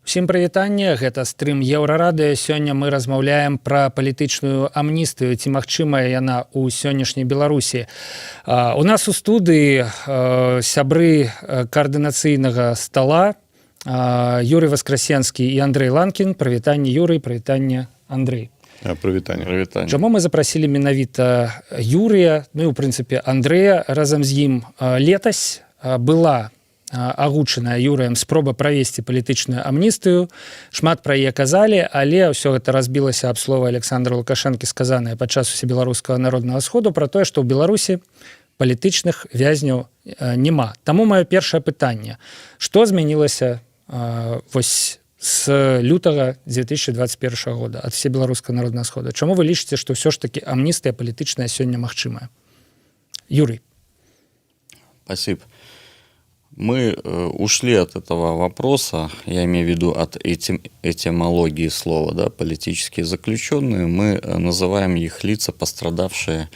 Всім прывітанне, гэта стрым Еўрарадыё. Сёння мы размаўляем пра палітычную амністыю, ці магчымая яна ў сённяшняй Беларусі. У нас у студыі сябры каардынацыйнага стала Юрый Васкрасенскі і Андрэй Ланкін. Прывітанне, Юрый, прывітанне, Андрэй. Прывітанне. Чаму мы запрасілі менавіта Юрыя, ну і ў прынцыпе Андрэя разам з ім? Летась была агучаная Юрыем спроба правесці палітычную амністыю. Шмат пра яе казалі, але ўсё гэта разбілася аб словы Александра Лукашэнкі, сказанае падчас усебеларускага народнага сходу, пра тое, што ў Беларусі палітычных вязняў няма. Таму маё першае пытанне: што змянілася вось з лютага 2021 года ад усебеларускага народнага сходу? Чаму вы лічыце, што ўсё ж такі амністыя палітычная сёння магчымая? Юрий. Спасибо. Мы ушли от этого вопроса, я имею в виду от этимологии слова, да, политические заключенные. Мы называем их лица, пострадавшие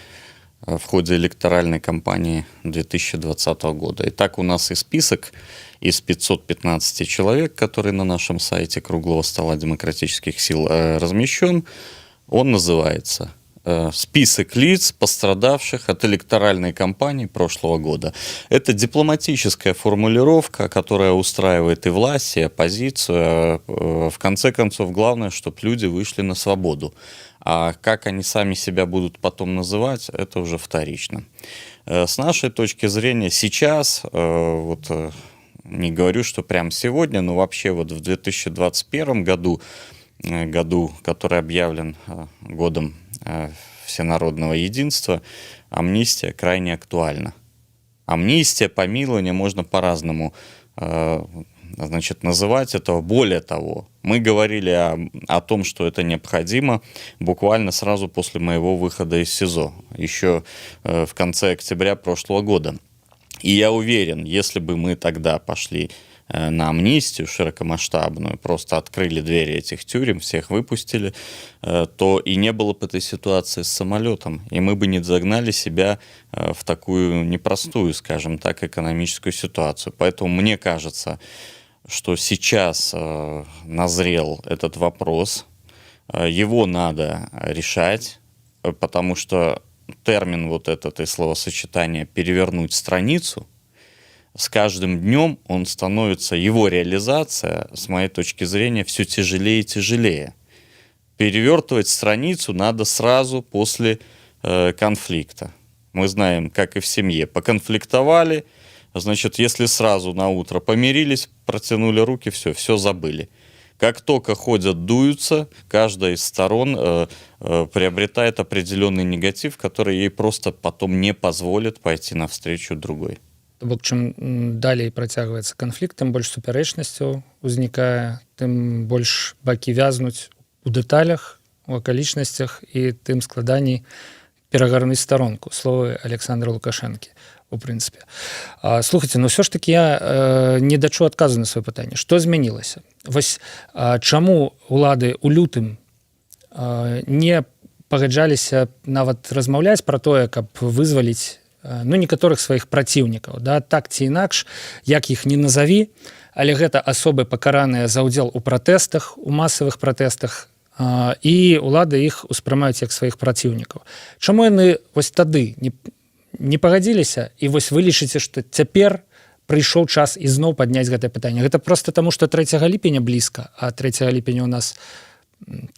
в ходе электоральной кампании 2020 года. Итак, у нас и список из 515 человек, который на нашем сайте Круглого стола демократических сил размещен. Он называется «Список лиц, пострадавших от электоральной кампании прошлого года». Это дипломатическая формулировка, которая устраивает и власть, и оппозицию. В конце концов, главное, чтобы люди вышли на свободу. А как они сами себя будут потом называть, это уже вторично. С нашей точки зрения, сейчас, вот не говорю, что прямо сегодня, но вообще вот в 2021 году, который объявлен годом всенародного единства, амнистия крайне актуальна. Амнистия, помилование можно по-разному называть этого. Более того, мы говорили о том, что это необходимо буквально сразу после моего выхода из СИЗО, еще в конце октября прошлого года. И я уверен, если бы мы тогда пошли на амнистию широкомасштабную, просто открыли двери этих тюрем, всех выпустили, то и не было бы этой ситуации с самолетом, и мы бы не загнали себя в такую непростую, скажем так, экономическую ситуацию. Поэтому мне кажется, что сейчас назрел этот вопрос, его надо решать, потому что термин вот этот и словосочетание «перевернуть страницу», с каждым днем он становится, его реализация, с моей точки зрения, все тяжелее и тяжелее. Перевертывать страницу надо сразу после конфликта. Мы знаем, как и в семье. Поконфликтовали, значит, если сразу на утро помирились, протянули руки, все забыли. Как только ходят, дуются, каждая из сторон приобретает определенный негатив, который ей просто потом не позволит пойти навстречу другой. Бок, чым далей працягваецца канфлікт, тым больш супярэчнасцяў узнікае, тым больш бакі вязнуць у дэталях, у акалічнасцях, і тым складаней перагарнуць старонку. Словы Александра Лукашэнкі, у прынцыпе. Слухайце, ну ўсё ж такі я не дачу адказу на сваё пытанне. Што змянілася? Вось чаму улады ў лютым не пагаджаліся нават размаўляць пра тое, каб вызваліць некаторых сваіх праціўнікаў, да, так ці інакш, як іх не назаві, але гэта асобы пакараныя за ўдзел у пратэстах, у масавых пратэстах, і ўлады іх успрымаюць як сваіх праціўнікаў. Чаму яны вось тады не пагадзіліся, і вось вы лічыце, што цяпер прыйшоў час ізноў падняць гэтае пытанне? Гэта проста таму, што 3 ліпеня блізка, а 3 ліпеня ў нас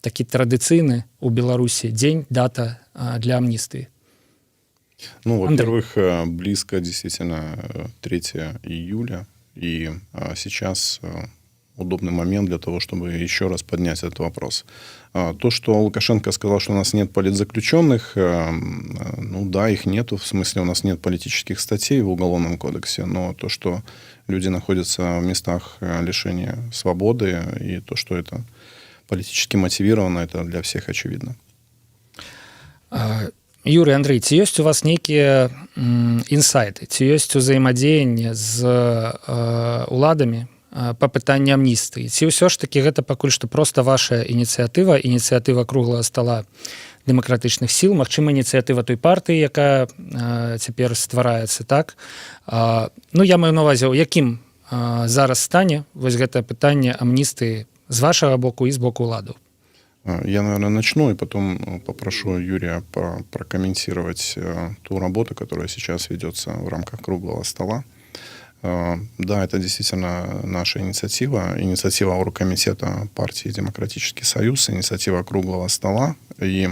такі традыцыйны у Беларусі дзень, дата для амністыі. Ну, во-первых, близко действительно 3 июля, и сейчас удобный момент для того, чтобы еще раз поднять этот вопрос. То, что Лукашенко сказал, что у нас нет политзаключенных, ну да, их нету, в смысле у нас нет политических статей в Уголовном кодексе, но то, что люди находятся в местах лишения свободы, и то, что это политически мотивировано, это для всех очевидно. Юрий, Андрей, ці ёсць у вас нейкія інсайты, ці ёсць узаемадзеянне з уладамі па пытанні амністыі? Ці ўсё ж такі гэта пакуль што проста ваша ініцыятыва Круглага стола дэмакратычных сіл, магчыма, ініцыятыва той партыі, якая цяпер ствараецца, так? Ну, я маю на ўвазе, у якім зараз стане вось гэтае пытанне амністыі з вашага боку і з боку ўладаў? Я, наверное, начну, и потом попрошу Юрия прокомментировать ту работу, которая сейчас ведется в рамках круглого стола. Да, это действительно наша инициатива Оргкомитета партии «Демократический союз», инициатива круглого стола, и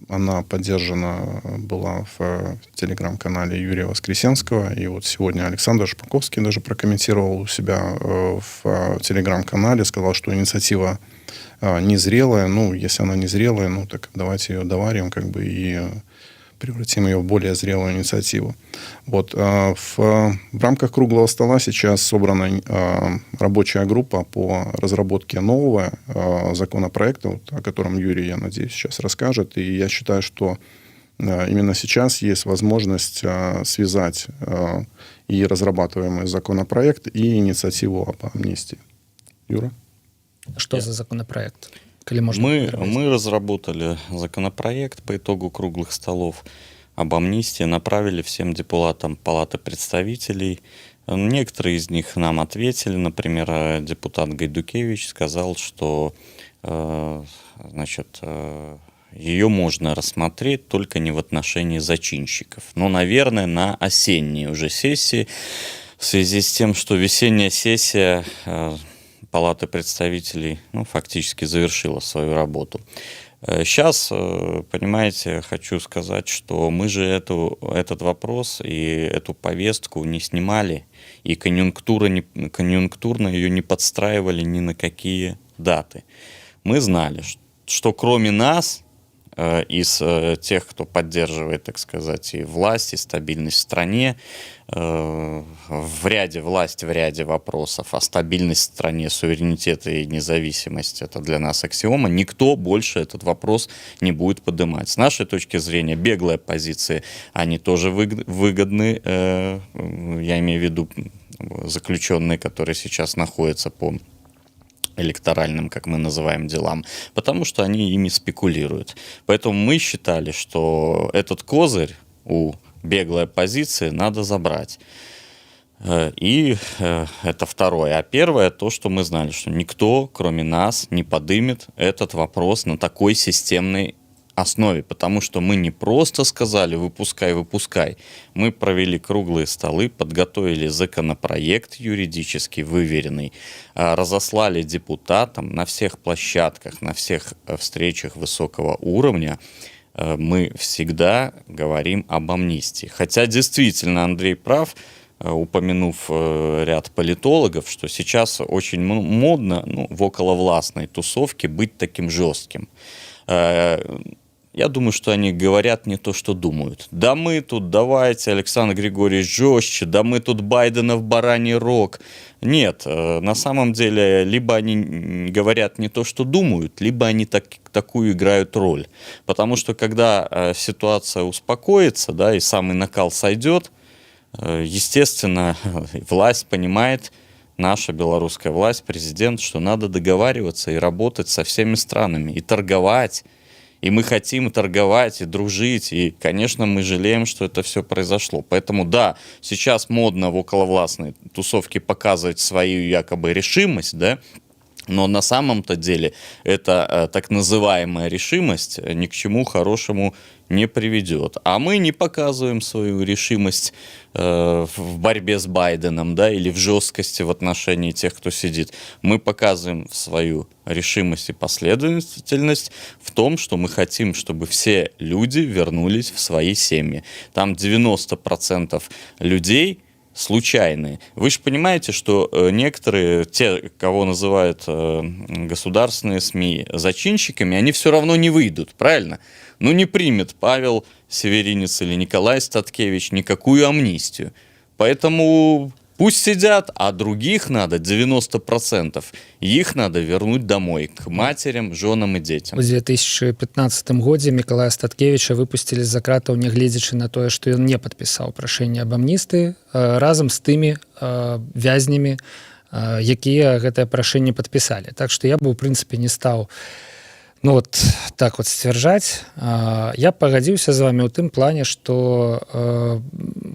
она поддержана была в телеграм-канале Юрия Воскресенского, и вот сегодня Александр Шпаковский даже прокомментировал у себя в телеграм-канале, сказал, что инициатива незрелая. Ну, если она незрелая, ну так давайте ее доварим, как бы, и превратим ее в более зрелую инициативу. Вот. В рамках круглого стола сейчас собрана рабочая группа по разработке нового законопроекта, вот, о котором Юрий, я надеюсь, сейчас расскажет. И я считаю, что именно сейчас есть возможность связать и разрабатываемый законопроект, и инициативу об амнистии. Юра? Что за законопроект? Мы разработали законопроект по итогу круглых столов об амнистии, направили всем депутатам Палаты представителей. Некоторые из них нам ответили. Например, депутат Гайдукевич сказал, что ее можно рассмотреть только не в отношении зачинщиков. Но, наверное, на осенней уже сессии, в связи с тем, что весенняя сессия Палаты представителей фактически завершила свою работу. Сейчас, понимаете, хочу сказать, что мы же этот вопрос и эту повестку не снимали, и конъюнктурно ее не подстраивали ни на какие даты. Мы знали, что кроме нас, из тех, кто поддерживает, так сказать, и власть, и стабильность в стране, власть в ряде вопросов, а стабильность в стране, суверенитет и независимость — это для нас аксиома, никто больше этот вопрос не будет поднимать. С нашей точки зрения, беглые позиции, они тоже выгодны, я имею в виду заключенные, которые сейчас находятся по электоральным, как мы называем, делам, потому что они ими спекулируют. Поэтому мы считали, что этот козырь у беглой оппозиции надо забрать. И это второе. А первое, то, что мы знали, что никто, кроме нас, не подымет этот вопрос на такой системной основе, потому что мы не просто сказали «выпускай». Мы провели круглые столы, подготовили законопроект юридически выверенный, разослали депутатам на всех площадках, на всех встречах высокого уровня. Мы всегда говорим об амнистии. Хотя действительно Андрей прав, упомянув ряд политологов, что сейчас очень модно в околовластной тусовке быть таким жестким. Я думаю, что они говорят не то, что думают. Да мы тут, давайте, Александр Григорьевич, жестче, да мы тут Байдена в бараний рог. Нет, на самом деле, либо они говорят не то, что думают, либо они такую играют роль. Потому что, когда ситуация успокоится, да, и самый накал сойдет, естественно, власть понимает, наша белорусская власть, президент, что надо договариваться и работать со всеми странами, и торговать. И мы хотим торговать, и дружить, и, конечно, мы жалеем, что это все произошло. Поэтому, да, сейчас модно в околовластной тусовке показывать свою якобы решимость, да, но на самом-то деле эта так называемая решимость ни к чему хорошему не приведет. А мы не показываем свою решимость в борьбе с Байденом, да, или в жесткости в отношении тех, кто сидит. Мы показываем свою решимость и последовательность в том, что мы хотим, чтобы все люди вернулись в свои семьи. Там 90% людей случайные. Вы же понимаете, что некоторые, те, кого называют государственные СМИ зачинщиками, они все равно не выйдут, правильно? Ну, не примет Павел Северинец или Николай Статкевич никакую амнистию. Поэтому пусть сидят, а других надо, 90%, их надо вернуть домой, к матерям, женам и детям. У 2015 годзе Миколая Статкевича выпусцілі з-за кратаў, нягледзячы на тое, што ён не падпісаў прашэнне аб амністыі, разам з тымі вязнямі, якія гэтае прашэнне падпісалі. Так што я бы, у прынцыпе, не стаў Ну вот так вот сцвярджаць, я пагадзіўся з вами ў тым плане, што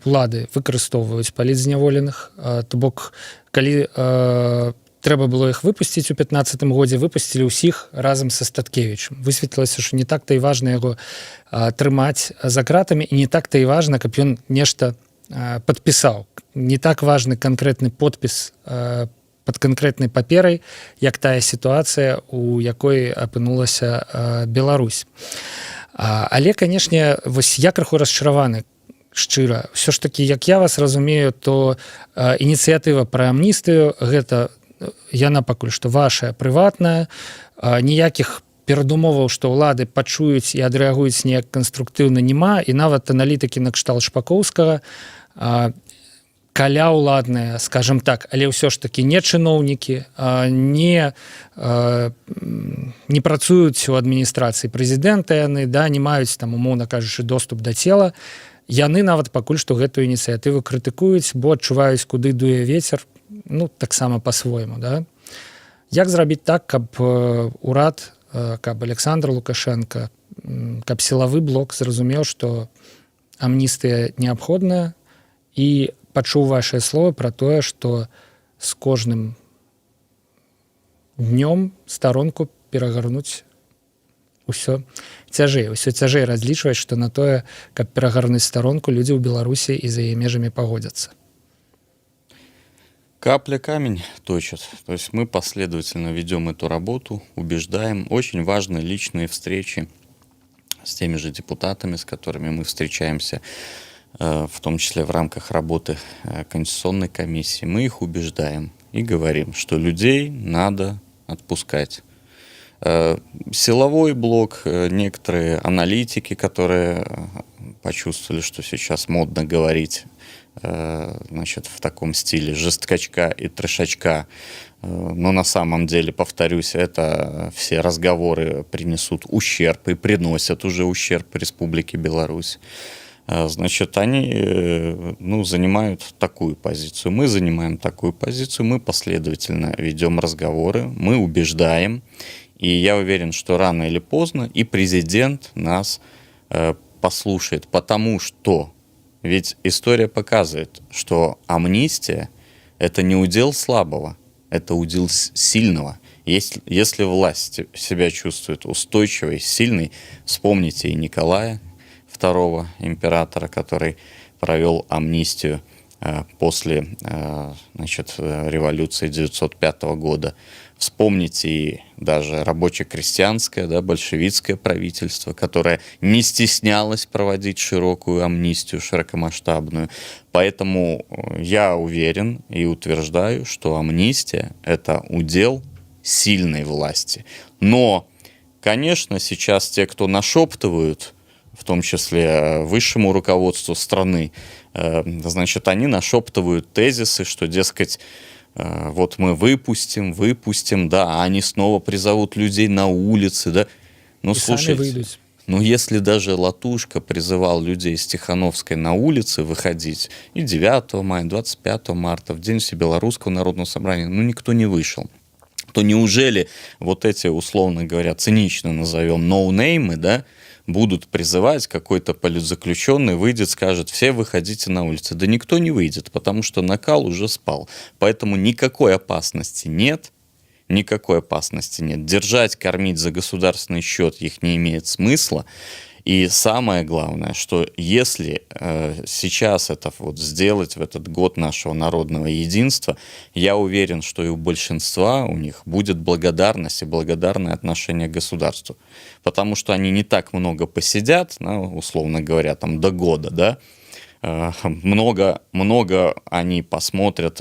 улады выкарыстоўваюць палітзняволеных, то бок калі трэба было іх выпусціць у 15 годзе, выпусцілі ўсіх разам са Статкевічам. Высветлілася, што не так-то і важна яго трымаць за кратамі, і не так-то і важна, каб ён нешта падпісаў. Не так важны канкрэтны подпіс пад канкрэтнай паперай, як тая сітуацыя, у якой апынулася Беларусь. Але, канешне, вось я крыху расчараваны, шчыра. Ўсё ж такі, як я вас разумею, то ініцыятыва пра амністыю гэта яна пакуль што вашая, прыватная, ніякіх перадумоваў, што ўлады пачуюць і адрэагуюць неяк канструктыўна няма, і нават аналітыкі накшталт Шпакоўскага каля ўладныя, скажем так, але ўсё ж такі не чыноўнікі, не працуюць у адміністрацыі прэзідэнта яны, да, не маюць там, умоўна кажучы, доступ да цела. Яны нават пакуль што гэтую ініцыятыву крытыкуюць, бо адчуваюць, куды дуе вецер, ну, таксама па-свойму, да. Як зрабіць так, каб урад, каб Александр Лукашенко, каб сілавы блок зразумеў, што амністыя неабходная, і пачуў вашыя словы пра тое, што з кожным днём старонку перагарнуць усё цяжэй разлічваць, што на тое, каб перагарнуць старонку, людзі ў Беларусі і за яе межамі пагодзяцца. Капля камень точит. То есть мы последовательно ведем эту работу, убеждаем. Очень важны личные встречи с теми же депутатами, с которыми мы встречаемся, в том числе в рамках работы Конституционной комиссии. Мы их убеждаем и говорим, что людей надо отпускать. Силовой блок, некоторые аналитики, которые почувствовали, что сейчас модно говорить, значит, в таком стиле жесткачка и трешачка, но на самом деле, повторюсь, это все разговоры принесут ущерб и приносят уже ущерб Республике Беларусь. Значит, они занимают такую позицию. Мы занимаем такую позицию, мы последовательно ведем разговоры, мы убеждаем. И я уверен, что рано или поздно и президент нас послушает, потому что ведь история показывает, что амнистия – это не удел слабого, это удел сильного. Если власть себя чувствует устойчивой, сильной, вспомните и Николая II, императора, который провел амнистию после революции 1905 года. Вспомните и даже рабоче-крестьянское, да, большевистское правительство, которое не стеснялось проводить широкую амнистию, широкомасштабную. Поэтому я уверен и утверждаю, что амнистия – это удел сильной власти. Но, конечно, сейчас те, кто нашептывают, в том числе высшему руководству страны, значит, они нашептывают тезисы, что, дескать, вот мы выпустим, да, а они снова призовут людей на улицы, да. Ну, слушайте, ну, если даже Латушка призывал людей с Тихановской на улицы выходить и 9 мая, 25 марта, в день Всебелорусского народного собрания, ну, никто не вышел, то неужели вот эти, условно говоря, цинично назовем, ноунеймы, да, будут призывать, какой-то политзаключенный выйдет, скажет, все выходите на улицы. Да никто не выйдет, потому что накал уже спал. Поэтому никакой опасности нет. Никакой опасности нет. Держать, кормить за государственный счет их не имеет смысла. И самое главное, что если сейчас это вот сделать в этот год нашего народного единства, я уверен, что и у большинства у них будет благодарность и благодарное отношение к государству. Потому что они не так много посидят, ну, условно говоря, там до года, да, много они посмотрят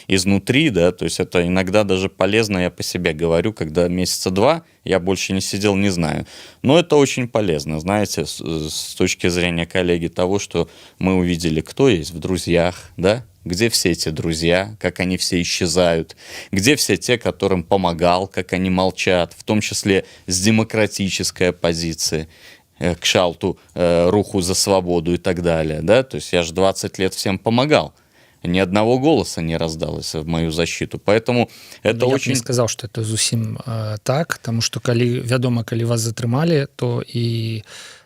изнутри, да, то есть это иногда даже полезно, я по себе говорю, когда месяца 2 я больше не сидел, не знаю. Но это очень полезно, знаете, с точки зрения коллеги того, что мы увидели, кто есть в друзьях, да, где все эти друзья, как они все исчезают, где все те, которым помогал, как они молчат, в том числе с демократической оппозиции, к шалту, руху за свободу и так далее, да, то есть я же 20 лет всем помогал, ни одного голоса не раздалось в мою защиту. Поэтому это Я б очень... не сказаў, што это зусім так, таму што калі вядома, калі вас затрымалі, то і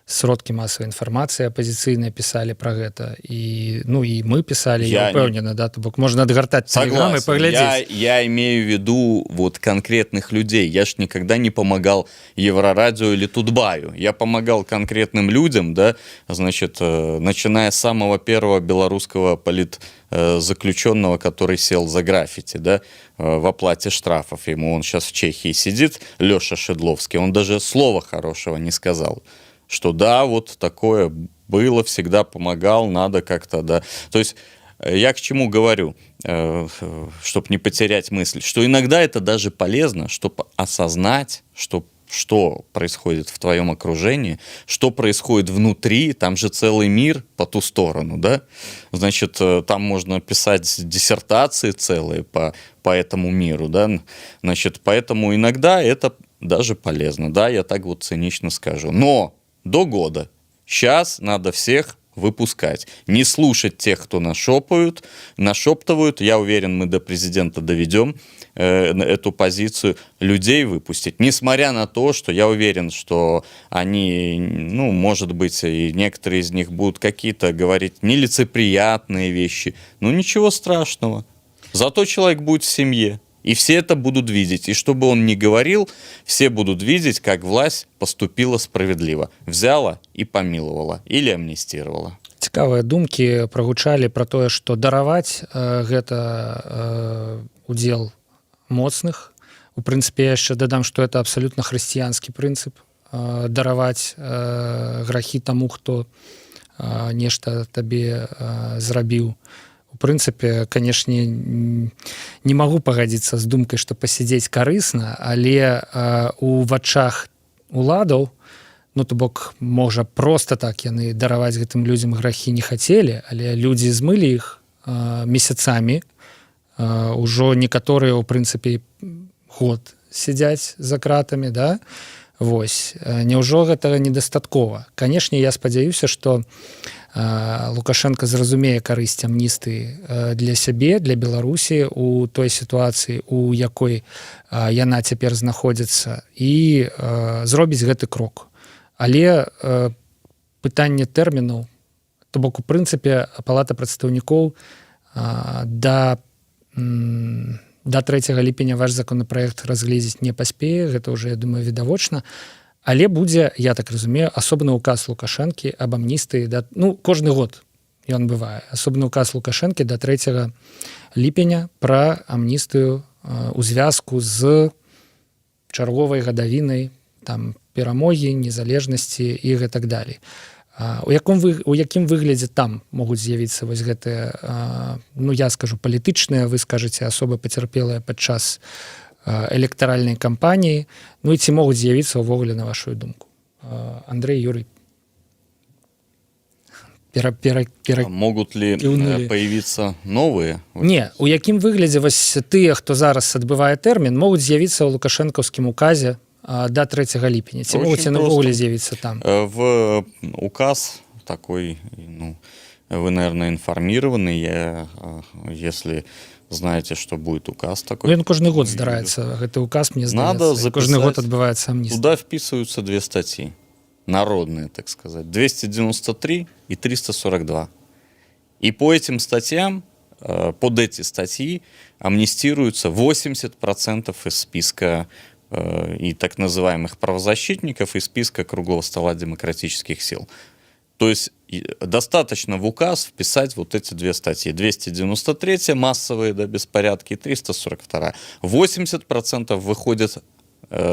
сродкі масавай інфармацыі апазіцыйныя пісалі пра гэта, і мы пісалі, я ўпэўнены, да, то бок можна адгартаць тэлеграм і паглядзець. Я имею в виду вот конкретных людей. Я ж никогда не помогал Еврорадио или Тутбаю. Я помогал конкретным людям, да, значит, начиная с самого первого белорусского политзаключенного, который сел за граффити, да, в оплате штрафов. Он сейчас в Чехии сидит, Леша Шедловский, он даже слова хорошего не сказал. Что да, вот такое было, всегда помогал, надо как-то, да. То есть я к чему говорю, чтобы не потерять мысль, что иногда это даже полезно, чтобы осознать, что происходит в твоем окружении, что происходит внутри, там же целый мир по ту сторону, да. Значит, там можно писать диссертации целые по этому миру, да. Значит, поэтому иногда это даже полезно, да, я так вот цинично скажу. Но до года. Сейчас надо всех выпускать. Не слушать тех, кто нашептывают. Я уверен, мы до президента доведем эту позицию. Людей выпустить. Несмотря на то, что я уверен, что они, может быть, и некоторые из них будут какие-то говорить нелицеприятные вещи. Но ничего страшного. Зато человек будет в семье. И все это будут видеть. И что бы он ни говорил, все будут видеть, как власть поступила справедливо. Взяла и помиловала. Или амнистировала. Цікавыя думкі прагучалі пра тое, што дараваць гэта удзел моцных. У прынцыпе, я яшчэ дадам, што это абсалютна хрысціянскі прынцып. Дараваць грахі таму, хто нешта табе зрабіў. У прынцыпе, канешне, не магу пагадзіцца з думкай, што пасядзець карысна, але у вачах уладаў, то бок, можа, проста так яны дараваць гэтым людзям грахі не хацелі, але людзі змылі іх месяцамі, ужо некаторыя, у прынцыпе, год сядзяць за кратамі, да? Вось. Няўжо гэтага недастаткова? Канешне, я спадзяюся, што Лукашенко зразумее карысць амністыі для сябе, для Беларусі у той сітуацыі, у якой яна цяпер знаходзіцца, і зробіць гэты крок. Але пытанне тэрмінаў, то бок, у прынцыпе, Палата прадстаўнікоў да 3 ліпеня ваш законапраект разгледзець не паспее, гэта ўжо, я думаю, відавочна. Але будзе, я так разумею, асобны указ Лукашэнкі аб амністыі, кожны год ён бывае, асобны указ Лукашэнкі да 3 ліпеня пра амністыю у звязку з чарговай гадавінай перамогі, незалежнасці і гэтак далей. У якім выглядзе там могуць з'явіцца вось гэтыя, я скажу, палітычныя, вы скажаце, асобы пацярпелыя падчас электаральнай кампаніі, і ці могуць з'явіцца ўвогуле, на вашу думку? Андрей, Юрий. Могут ли появиться новые? Не, у якім выглядзе вось тыя, хто зараз адбывае тэрмін, могуць з'явіцца ў лукашэнкаўскім указе до 3 ліпеня. Ці могуць яны ўвогуле з'явіцца там? В указ такой, вы, наверное, информированы, если знаете, что будет указ такой. Он каждый год здараецца, гэты указ, мне здаецца. Каждый год отбывается амнистия. Туда вписываются 2 статьи, народные, так сказать, 293 и 342. И по этим статьям, под эти статьи амнистируются 80% из списка и так называемых правозащитников, из списка круглого стола демократических сил. То есть достаточно в указ вписать вот эти 2 статьи. 293 массовые, да, беспорядки, и 342. 80% выходит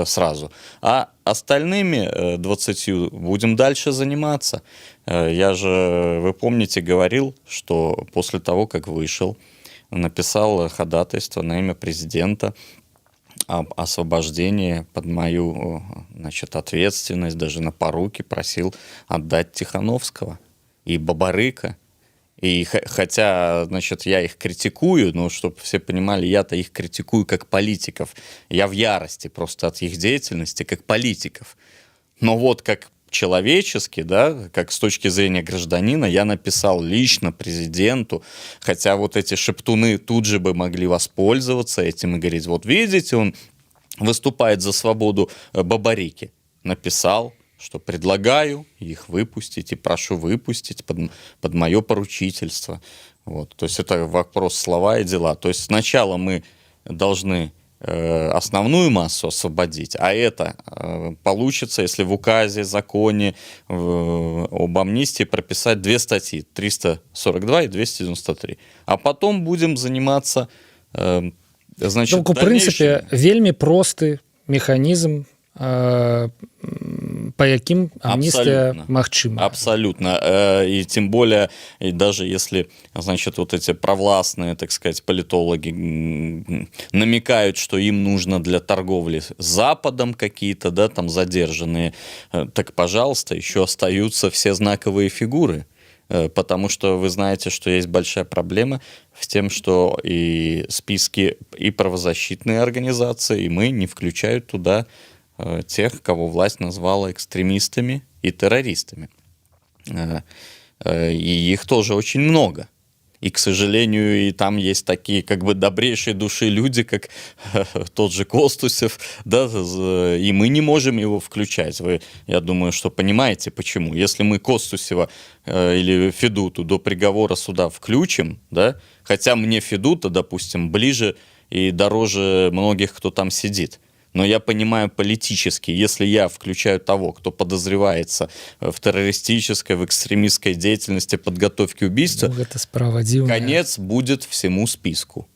сразу. А остальными 20 будем дальше заниматься. Я же, вы помните, говорил, что после того, как вышел, написал ходатайство на имя президента об освобождении под мою, ответственность, даже на поруки просил отдать Тихановского и Бабарыка. И хотя, я их критикую, но чтобы все понимали, я-то их критикую как политиков. Я в ярости просто от их деятельности как политиков. Но вот как человечески, да, как с точки зрения гражданина, я написал лично президенту, хотя вот эти шептуны тут же бы могли воспользоваться этим и говорить, вот видите, он выступает за свободу Бабарики. Написал, что предлагаю их выпустить и прошу выпустить под мое поручительство. Вот. То есть это вопрос слова и дела. То есть сначала мы должны основную массу освободить, а это получится, если в указе, законе об амнистии прописать две статьи, 342 и 293. А потом будем заниматься, значит, у прынцыпе вельмі просты механізм, по яким амністыя магчыма. Абсолютно. И тем более, и даже если, значит, вот эти провластные, так сказать, политологи намекают, что им нужно для торговли с Западом какие-то, да, там задержанные, так, пожалуйста, еще остаются все знаковые фигуры. Потому что вы знаете, что есть большая проблема в тем, что и списки и правозащитные организации, и мы не включают туда тех, кого власть назвала экстремистами и террористами. И их тоже очень много. И, к сожалению, и там есть такие как бы добрейшие души люди, как тот же Костусев, да, и мы не можем его включать. Вы, я думаю, что понимаете, почему. Если мы Костусева или Федуту до приговора суда включим, да, хотя мне Федута, допустим, ближе и дороже многих, кто там сидит. Но я понимаю политически, если я включаю того, кто подозревается в террористической, в экстремистской деятельности, подготовке убийства, это справедливо. Конец будет всему списку.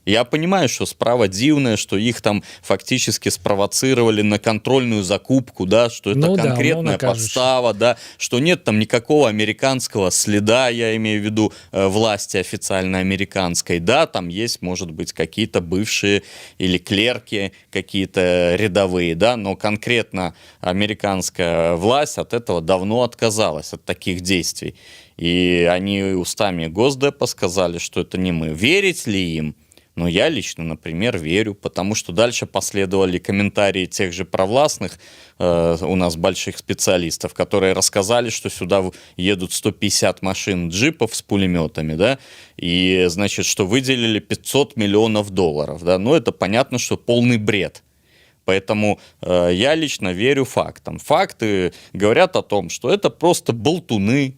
Я понимаю, что справа дивное, что их там фактически спровоцировали на контрольную закупку, да, что это конкретная подстава, да, что нет там никакого американского следа, я имею в виду власти официально американской, да, там есть, может быть, какие-то бывшие или клерки какие-то рядовые, да, но конкретно американская власть от этого давно отказалась, от таких действий. И они устами Госдепа сказали, что это не мы. Верить ли им? Но я лично, например, верю, потому что дальше последовали комментарии тех же провластных у нас больших специалистов, которые рассказали, что сюда едут 150 машин джипов с пулеметами, да, и, значит, что выделили $500 миллионов, да, ну, это понятно, что полный бред. Поэтому я лично верю фактам. Факты говорят о том, что это просто болтуны.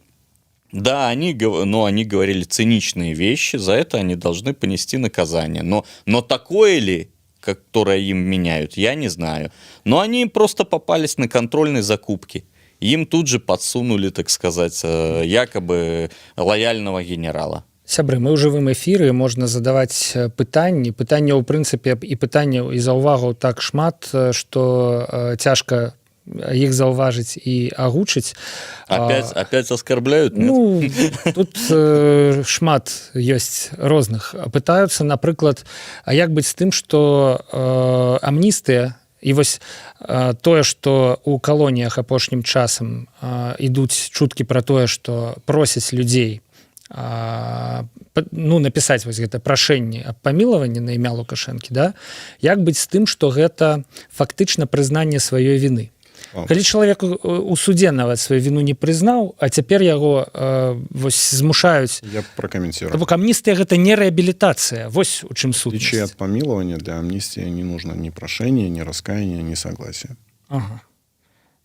Да, они говорили циничные вещи, за это они должны понести наказание. Но такое ли, которое им меняют, я не знаю. Но они просто попались на контрольной закупке. Им тут же подсунули, так сказать, якобы лояльного генерала. Сябры, мы ў жывым эфіры, можна задаваць пытанні. Пытанняў, у прынцыпе, і пытанняў, і заўвагаў так шмат, што цяжка их заўважыць і агучыць. Опять оскорбляют? Нет? Ну, тут шмат ёсць розных. Пытаюцца, напрыклад, а як быць з тым, што амністыя, і вось тое, што ў калоніях апошнім часам ідуць чуткі пра тое, што просяць людзей напісаць вось гэта прашэнне аб памілаванні на імя Лукашэнкі, да? Як быць з тым, што гэта фактычна прызнанне сваёй віны? Калі чалавек у судзе нават сваю віну не прызнаў, а цяпер яго вось змушаюць. Я прокомментирую. То бок амністыя гэта не реабилитация. Вось у чым сутнасць. В отличие от помилования, для амнистии не нужно ни прошения, ни раскаяния, ни согласия. Ага.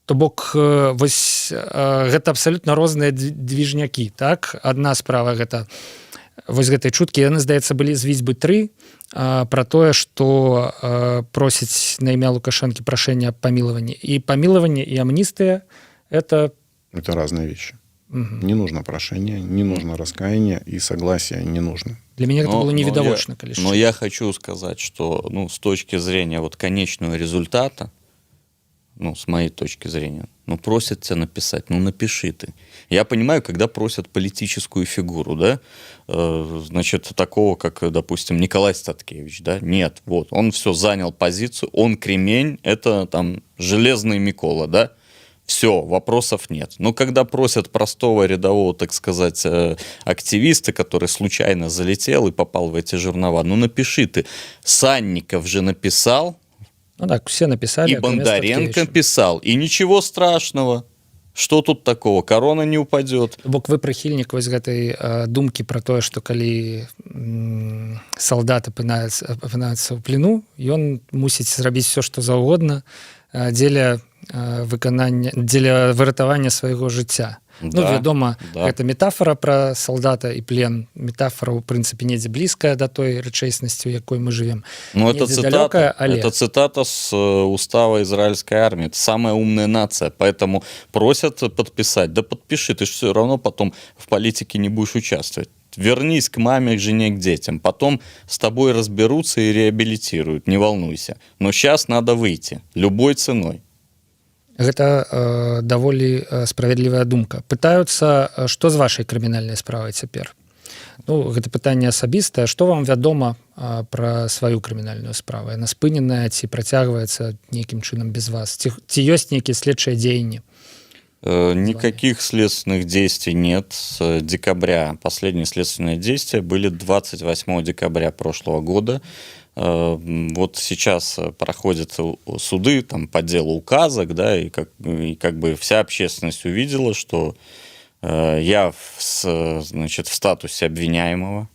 То бок вось гэта абсалютна розныя движнякі, так? Адна справа гэта вось гэтай чуткі, яны, здаецца, былі з Візьбы 3 пра тое, што просяць на імя Лукашэнкі прашэння аб памілаванні. І памілаванне, і амністыя это разные вещи. Угу. Не нужно прошение, не нужно раскаяние, и согласия не нужно. Для меня это было невидовочно. Но я хочу сказать, что с точки зрения вот конечного результата, с моей точки зрения, просят тебя написать, напиши ты. Я понимаю, когда просят политическую фигуру, да, значит, такого, как, допустим, Николай Статкевич, да, нет, вот, он все занял позицию, он кремень, это там железный Микола, да, все, вопросов нет. Но когда просят простого рядового, так сказать, активиста, который случайно залетел и попал в эти жернова, напиши ты. Санников же написал, так, все написали. И Бондаренко писал. И ничего страшного. Что тут такого? Корона не упадет. Бок вы прыхільнік вось гэтай думкі пра тое, што калі салдат апынаюцца ў плену, ён мусіць зрабіць все, што заўгодна дзеля выратавання свайго жыцця. Ну, вядома, гэта метафора пра солдата і плен. Метафора, у прынцыпе, недзе блізкая да той рэчаіснасці, у якой мы живем. Ну, это цитата с устава израильской армии. Это самая умная нация, поэтому просят подписать. Да подпиши, ты же все равно потом в политике не будешь участвовать. Вернись к маме, к жене, к детям. Потом с тобой разберутся и реабилитируют, не волнуйся. Но сейчас надо выйти, любой ценой. Гэта даволі справядлівая думка. Пытаюцца, што з вашай крымінальнай справай цяпер? Ну, гэта пытанне асабістае. Што вам вядома пра сваю крымінальную справу? Яна спыненая ці працягваецца нейкім чынам без вас? Ці ёсць нейкія следчыя дзеянні? Никаких следственных действий нет. С декабря последние следственные действия были 28 декабря прошлого года. Вот сейчас проходят суды там, по делу указок, да, и как бы вся общественность увидела, что я в статусе обвиняемого.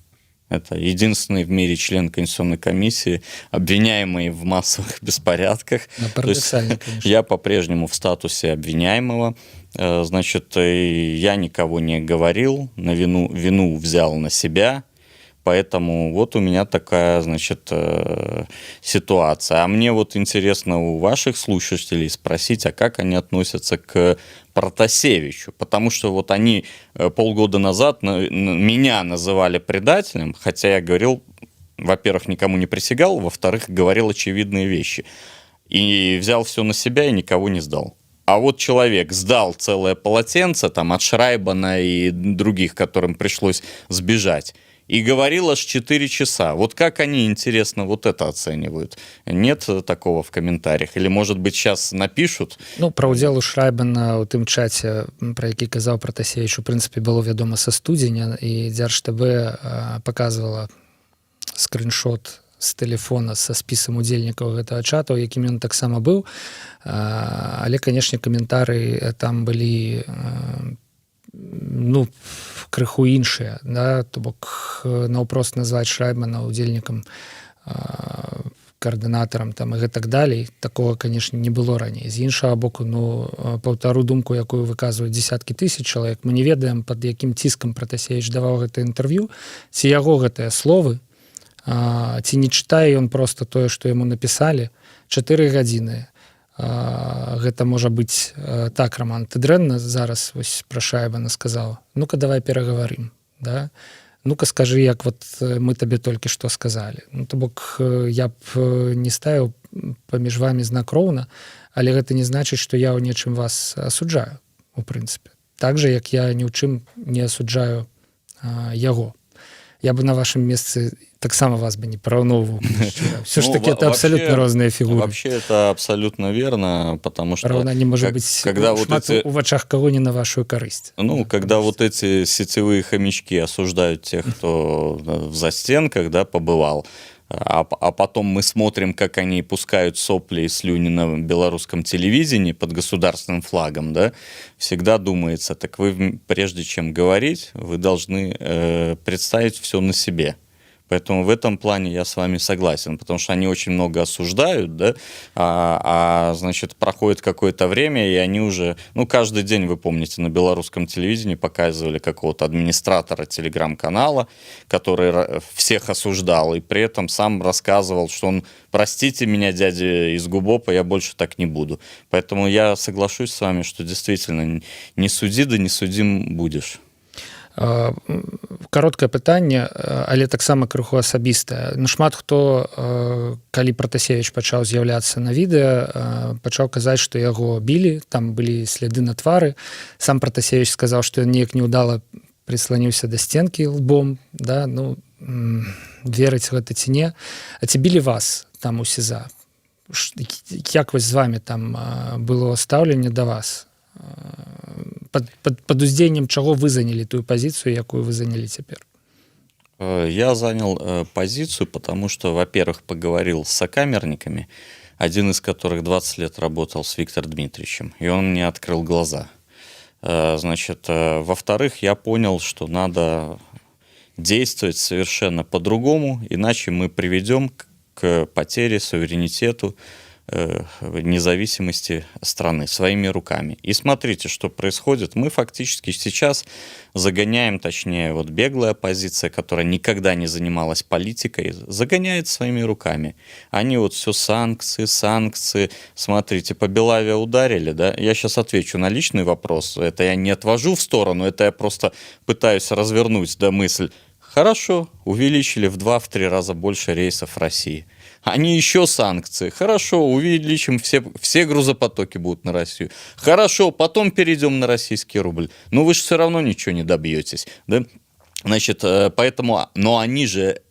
Это единственный в мире член Конституционной комиссии, обвиняемый в массовых беспорядках. То есть я по-прежнему в статусе обвиняемого. Значит, я никого не говорил, вину взял на себя. Поэтому вот у меня такая, значит, ситуация. А мне вот интересно у ваших слушателей спросить, а как они относятся к Протасевичу? Потому что вот они полгода назад меня называли предателем, хотя я говорил, во-первых, никому не присягал, во-вторых, говорил очевидные вещи. И взял все на себя и никого не сдал. А вот человек сдал целое полотенце там, от Шрайбана и других, которым пришлось сбежать. И говорил аж 4 часа. Вот как они, интересно, вот это оценивают? Нет такого в комментариях? Или, может быть, сейчас напишут? Ну, про удзел у Шрайбана у тым чаце, про які казаў Протасевич, у прынцыпе, было вядома са студзеня, і Дзярж-ТБ показывала скриншот з тэлефона са спісам удзельнікаў гэтага чата, у якім ён таксама быў. Але, канешне, каментары там былі ну, крыху іншыя, да? То бок наўпрост назваць Шрайбмана удзельнікам, каардынатарам там, і гэтак далей, такого, канешне, не было раней. З іншага боку, ну, паўтару думку, якую выказваюць дзесяткі тысяч чалавек, мы не ведаем, пад якім ціскам Протасевич даваў гэта інтэрв'ю, ці яго гэтыя словы, ці не чытае ён проста тое, што яму напісалі. 4 гадзіны. Гэта можа быць так, Роман, ты дрэнна зараз вось пра Шрайбана сказаў? Ну-ка давай перагаварым, да? Ну-ка скажы, як вот мы табе толькі што сказалі. Ну, то бок я б не ставіў паміж вамі знак роўна, але гэта не значыць, што я ў нечым вас асуджаю, у прынцыпе. Так же, як я ні ў чым не асуджаю яго. Я бы на вашем месте таксама вас бы не параўноўваў. Все ж таки это абсолютно разные фигуры. Вообще это абсолютно верно, потому что... Равна не может быть когда вот эти... в очах кого не на вашу корысть. Ну, когда вот эти сетевые хомячки осуждают тех, кто в застенках, да, побывал, а потом мы смотрим, как они пускают сопли и слюни на белорусском телевидении под государственным флагом, да, всегда думается, так вы, прежде чем говорить, вы должны представить все на себе. Поэтому в этом плане я с вами согласен, потому что они очень много осуждают, да, значит, проходит какое-то время, и они уже, ну, каждый день, вы помните, на белорусском телевидении показывали какого-то администратора телеграм-канала, который всех осуждал, и при этом сам рассказывал, что он, простите меня, дядя из Губопа, я больше так не буду. Поэтому я соглашусь с вами, что действительно не суди, да не судим будешь. Кароткае пытанне, але таксама крыху асабістае. Ну, шмат хто, калі Протасевич пачаў з'яўляцца на відэа, пачаў казаць, што яго білі, там былі сляды на твары. Сам Протасевич сказаў, што ён неяк неўдала прысланіўся да сценкі лбом, да, ну, верыць гэта ці не. А ці білі вас там у СІЗА? Як вось з вамі там было стаўленне да вас? Под уздзеяннем чаго вы занялі тую пазіцыю, якую вы занялі цяпер? Я занял позицию, потому что, во-первых, поговорил с сокамерниками, один из которых 20 лет работал с Виктором Дмитриевичем, и он мне открыл глаза. Значит, во-вторых, я понял, что надо действовать совершенно по-другому, иначе мы приведем к потере суверенитету, независимости страны своими руками. И смотрите, что происходит. Мы фактически сейчас загоняем, точнее, вот беглая оппозиция, которая никогда не занималась политикой, загоняет своими руками. Они вот все санкции, санкции. Смотрите, по Белаве ударили, да? Я сейчас отвечу на личный вопрос. Это я не отвожу в сторону, это я просто пытаюсь развернуть, да, мысль. Хорошо, увеличили в 2-3 раза больше рейсов в России. Они еще санкции. Хорошо, увеличим, все грузопотоки будут на Россию. Хорошо, потом перейдем на российский рубль. Но вы же все равно ничего не добьетесь. Да? Значит, поэтому, но они же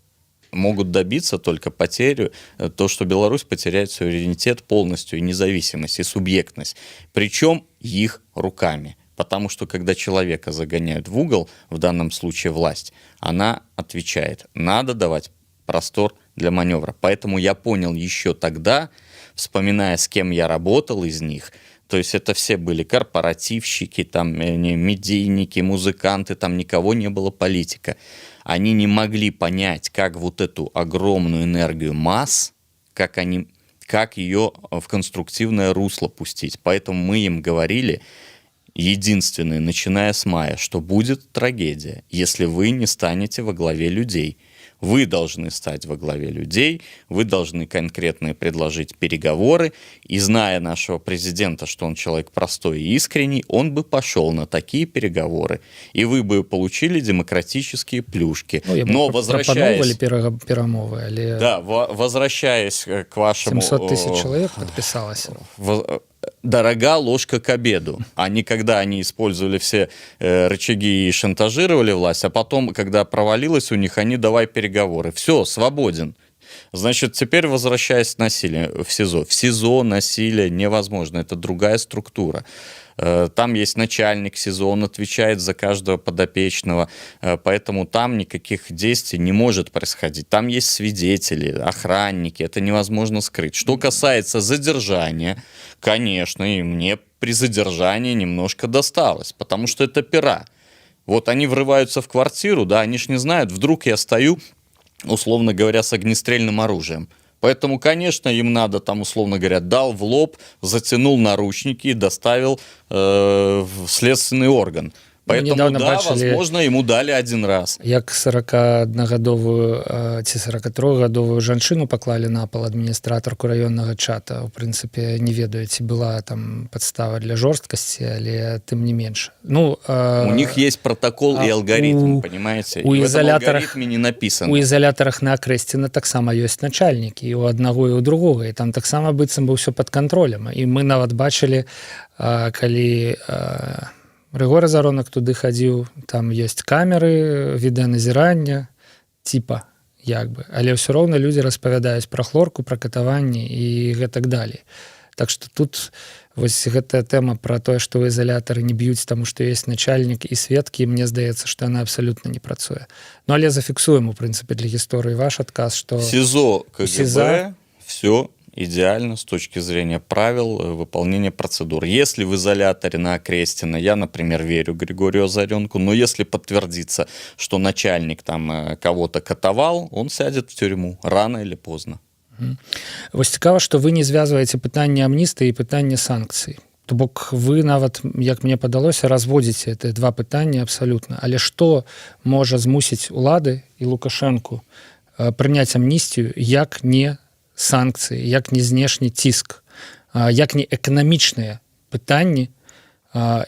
могут добиться только потерю, то, что Беларусь потеряет суверенитет полностью, и независимость, и субъектность. Причем их руками. Потому что, когда человека загоняют в угол, в данном случае власть, она отвечает. Надо давать простор для маневра. Поэтому я понял еще тогда, вспоминая, с кем я работал из них, то есть это все были корпоративщики, там, медийники, музыканты, там никого не было политика. Они не могли понять, как вот эту огромную энергию масс, как ее в конструктивное русло пустить. Поэтому мы им говорили, единственное, начиная с мая, что будет трагедия, если вы не станете во главе людей. Вы должны стать во главе людей, вы должны конкретно предложить переговоры, и зная нашего президента, что он человек простой и искренний, он бы пошел на такие переговоры, и вы бы получили демократические плюшки. Ну, но возвращаясь... перамовы, але... Да, возвращаясь к вашему... 700 тысяч человек подписалось. Дорога ложка к обеду. Они, когда они использовали все рычаги и шантажировали власть, а потом, когда провалилось у них, они давай переговоры. Все, свободен. Значит, теперь возвращаясь к насилию в СИЗО. В СИЗО насилие невозможно, это другая структура. Там есть начальник СИЗО, он отвечает за каждого подопечного, поэтому там никаких действий не может происходить. Там есть свидетели, охранники, это невозможно скрыть. Что касается задержания, конечно, и мне при задержании немножко досталось, потому что это пера. Вот они врываются в квартиру, да, они ж не знают, вдруг я стою, условно говоря, с огнестрельным оружием. Поэтому, конечно, им надо, там, условно говоря, дал в лоб, затянул наручники и доставил в следственный орган. Поэтому, да, возможно, ему дали один раз. Як 41-гадовую ці 43-гадовую жанчыну паклалі на пол адміністратарку раённага чата. У прынцыпе, не ведаю, ці была там падстава для жорсткасці, але тым не менш. Ну, у них есть протокол и алгоритм, понимаете? У изоляторах не написано. У изолятарах на Акрэсціна таксама ёсць начальнікі, і у аднаго і у другога, і там таксама быццам бы ўсё пад кантролем. І мы нават бачылі, калі Рыгор Азаронак туды хадзіў, там ёсць камеры, відэаназірання, типа, як бы. Але ўсё роўна людзі распавядаюць пра хлорку, пра катаванні і гэтак далей. Так што тут вось гэтая тэма пра тое, што ў изолятары не б'юць, таму што ёсць начальнік і сведкі, мне здаецца, што яна абсалютна не працуе. Ну, але зафіксуем, у прынцыпе, для гісторыі ваш адказ, што... СИЗО, КГБ, все идеально с точки зрения правил выполнения процедур. Если в изоляторе на Акрестина, я, например, верю Григорию Озаренку, но если подтвердится, что начальник там кого-то катовал, он сядет в тюрьму рано или поздно. Вось цікава, што вы не звязваеце пытанне амністыі і пытанне санкцый. То бок вы нават, як мне падалося, разводзіце гэтыя два пытанні абсалютна. Але што можа змусіць улады і Лукашэнку прыняць амністыю, як не санкцыі, як не знешні ціск, як не эканамічныя пытанні,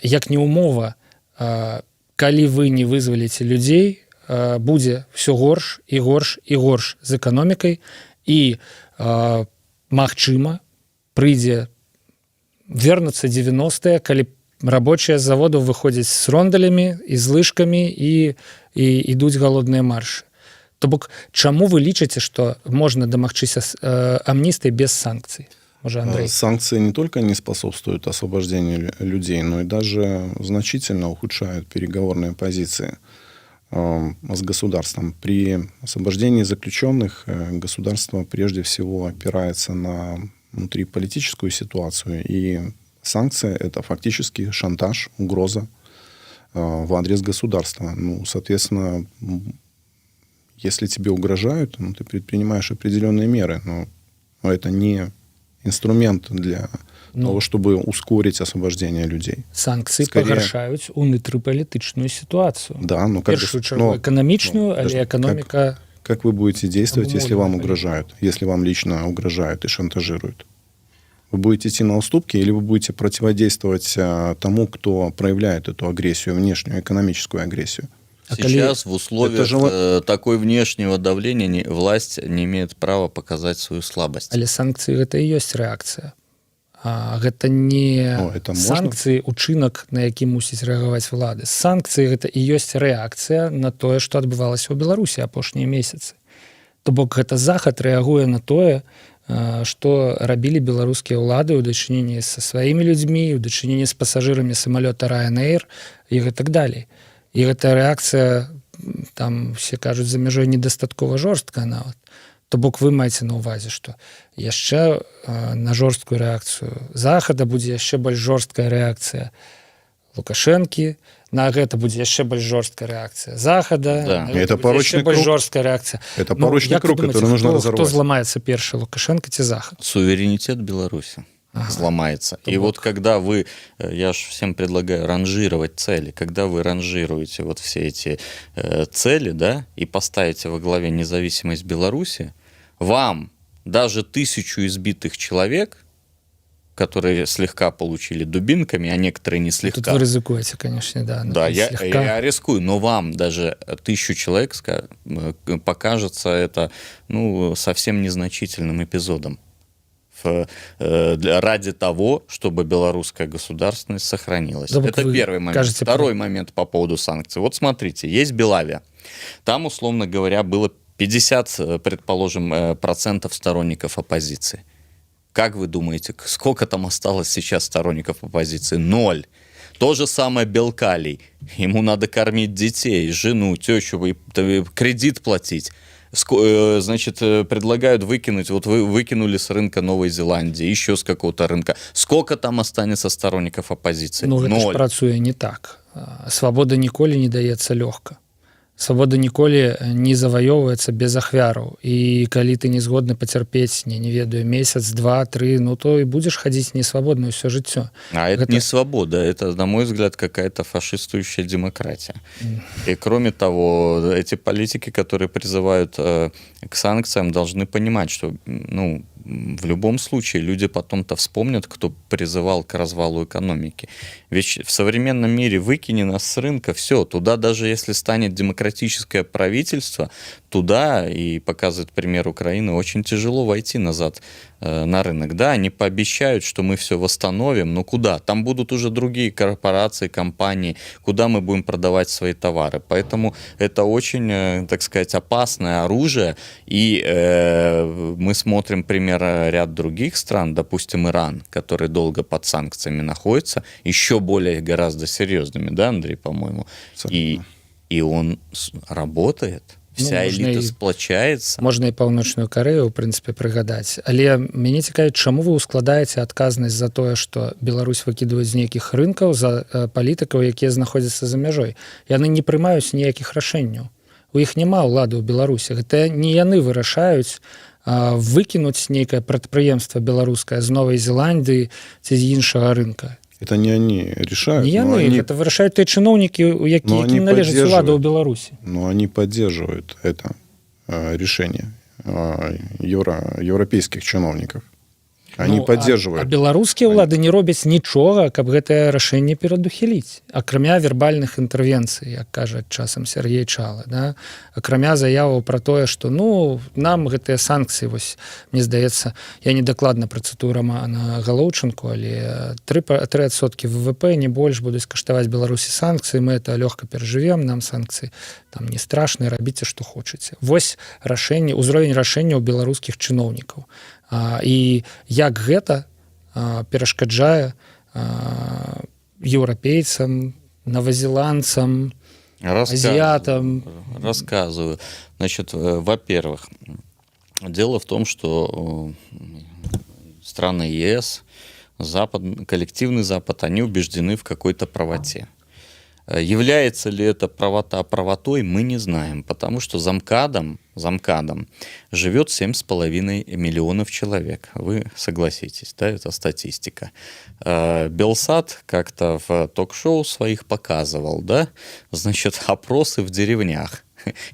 як не умова, калі вы не вызваліце людзей, будзе ўсё горш і горш і горш з эканомікай, і, магчыма, прыйдзе вернуцца 90-е, калі рабочыя з заводаў выходзяць з рондалямі і з лыжкамі і ідуць галодныя маршы. То бок, чаму вы лічыце, што можна дамагчыся амністыі без санкций? Может, Андрей? Санкции не только не способствуют освобождению людей, но и даже значительно ухудшают переговорные позиции с государством. При освобождении заключенных государство прежде всего опирается на внутриполитическую ситуацию и Санкции – это фактически шантаж, угроза в адрес государства. Ну, соответственно, если тебе угрожают, ну, ты предпринимаешь определенные меры, но это не инструмент для того, чтобы ускорить освобождение людей. Санкцыі Скорее- пагаршаюць унутрыпалітычную сітуацыю. Да, но Першую чаргу эканамічную, але подожди, эканоміка как вы будете действовать, если вам Обумовлено. угрожают, если вам лично угрожают и шантажируют? Вы будете идти на уступки или вы будете противодействовать тому, кто проявляет эту агрессию, внешнюю экономическую агрессию? Сейчас в условиях Это же такой внешнего давления власть не имеет права показать свою слабость. Але санкцыі гэта і ёсць рэакцыя. Гэта не О, это можна? санкцыі учынак, на які мусіць рэагаваць улады. Санкцыі гэта і ёсць рэакцыя на тое, што адбывалася ў Беларусі апошнія месяцы. То бок гэта захад рэагуе на тое, што рабілі беларускія ўлады ў дачыненні са сваімі людзьмі, у дачыненні з пасажырамі самалёта Ryanair і гэтак далей. І гэтая рэакцыя, там все кажуць, за мяжой недастаткова жорсткая нават. То бок вы маеце на ўвазе, што яшчэ на жорсткую рэакцыю захада будзе яшчэ больш жорсткая рэакцыя Лукашэнкі, на гэта будзе яшчэ больш жорсткая рэакцыя захада, Да. на гэта Это будзе порочный яшчэ больш круг. жорсткая рэакцыя. Это порочный як вы круг, думаеце, который нужно хто разорвать. зламаецца першы, Лукашенко ці захад? Суверенитет Беларуси сломается. И вот когда вы, я же всем предлагаю ранжировать цели, когда вы ранжируете вот все эти цели, да, и поставите во главе независимость Беларуси, вам даже 1000 избитых человек, которые слегка получили дубинками, а некоторые не Тут слегка. вы ризикуєте, конечно, да. Да, я рискую, но вам даже 1000 человек покажется это, ну, совсем незначительным эпизодом ради того, чтобы белорусская государственность сохранилась. Да, это первый момент. кажете, Второй момент по поводу санкций. Вот смотрите, есть Белавия. Там, условно говоря, было 50, предположим, процентов сторонников оппозиции. Как вы думаете, сколько там осталось сейчас сторонников оппозиции? 0. То же самое Белкалий. Ему надо кормить детей, жену, тещу, кредит платить. Значит, предлагают выкинуть, вот вы выкинули с рынка Новой Зеландии, еще с какого-то рынка. Сколько там останется сторонников оппозиции? Ну, гэта ж 0. працуе не так. Свабода ніколі не даецца лёгка. Свабода ніколі не заваёўваецца без ахвяраў. І калі ты не згодны пацярпець, не ведаю, месяц, 2, 3, ну то і будзеш хадзіць несвабодна ўсё жыццё. А это не свобода, это, на мой взгляд, какая-то фашистующая демократия. И кроме того, эти политики, которые призывают к санкциям, должны понимать, что, ну, в любом случае люди потом-то вспомнят, кто призывал к развалу экономики. Ведь в современном мире выкини нас с рынка, все, туда даже если станет демократическое правительство, туда, и показывает пример Украины, очень тяжело войти назад на рынок. Да, они пообещают, что мы все восстановим, но куда? Там будут уже другие корпорации, компании, куда мы будем продавать свои товары. Поэтому это очень, так сказать, опасное оружие, и мы смотрим пример ряд других стран, допустим, Иран, который долго под санкциями находится, еще более гораздо серьезными, да, Андрей, по-моему? И он работает. Вся эліта сплачаецца. Можна і паўночную Карэю, у прынцыпе, прыгадаць. Але мяне цікавіць, чаму вы ускладаеце адказнасць за тое, што Беларусь выкідваюць з нейкіх рынкаў за палітыкаў, якія знаходзяцца за мяжой. Яны не прымаюць ніякіх рашэнняў. У іх няма ўлады ў Беларусі. Гэта не яны вырашаюць выкінуць нейкае прадпрыемства беларускае з Новай Зеландыі ці з іншага рынка. Это не они решают. Не яны, это вырашаюць тыя чыноўнікі, якім належыць улада ў Беларусі. Но они поддерживают это решение европейских чиновников. Они поддерживают. А беларускія ўлады не робяць нічога, каб гэтае рашэнне перадухіліць. Акрамя вербальных інтэрвенцый, як кажа часам Сергей Чала. Да? Акрамя заяваў пра тое, што ну, нам гэтыя санкцыі, вось, мне здаецца, я недакладна працытую Романа Галоўчынку, але 3% ВВП, не больш будуць каштаваць Беларусі санкцыі, мы это лёгка перажывем, нам санкцыі там не страшныя, рабіце, што хочаце. Вось рашэнне, узровень рашэнняў беларускіх чыноўнікаў. І як гэта перашкаджае еўрапейцам, новозеландцам, азиатам? Рассказываю. Значит, во-первых, дело в том, что страны ЕС коллективный Запад, они убеждены в какой-то правоте. Является ли это правота правотой, мы не знаем, потому что замкадом живет 7,5 миллионов человек. Вы согласитесь, да, это статистика. Белсат как-то в ток-шоу своих показывал, да, значит, опросы в деревнях.